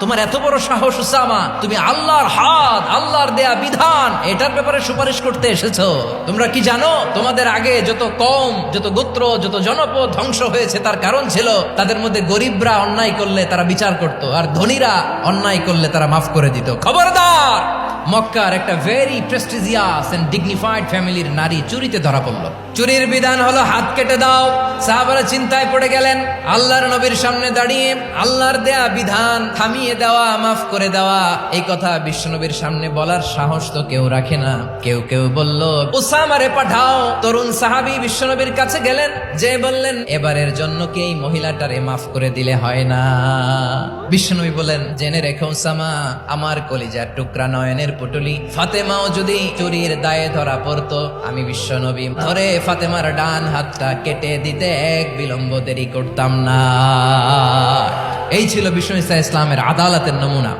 তোমার এত বড় সাহস উসামা, তুমি আল্লাহর হাত, আল্লাহর দেয়া বিধান এটার ব্যাপারে সুপারিশ করতে এসেছো? তোমরা কি জানো তোমাদের আগে যত কম, যত গোত্র, যত জনপদ ধ্বংস হয়েছে তার কারণ ছিল তাদের মধ্যে গরিবরা অন্যায় করলে তারা বিচার করত, আর ধনীরা অন্যায় করলে তারা মাফ করে দিত। খবরদার! মক্কার একটা ভেরি প্রেস্টিজিয়াস এন্ড ডিগনিফাইড ফ্যামিলির নারী চুরিতে ধরা পড়ল। চুরির বিধান হলো হাত কেটে দাও। সাহাবারা চিন্তায় পড়ে গেলেন। আল্লাহর নবীর সামনে দাঁড়িয়ে আল্লাহর দেয়া বিধান থামিয়ে দেওয়া, মাফ করে দেওয়া, এই কথা বিশ্বনবীর সামনে বলার সাহস তো কেউ রাখে না। কেউ কেউ বলল, উসামারে পাঠাও। তরুণ সাহাবী বিশ্বনবীর কাছে গেলেন, যে বললেন, এবারের জন্য কি এই মহিলাটারে মাফ করে দিলে হয় না? বিশ্বনবী বলেন, জেনে রেখো উসামা, আমার কলিজার টুকরা নয়নের পুটুলি ফাতেমাও যদি চুরির দায়ে ধরা পড়তো, আমি বিশ্বনবী ধরে ফাতেমার ডান হাতটা কেটে দিতে এক বিলম্ব দেরি করতাম না। এই ছিল বিষ্ণু ইসা ইসলামের আদালতের নমুনা।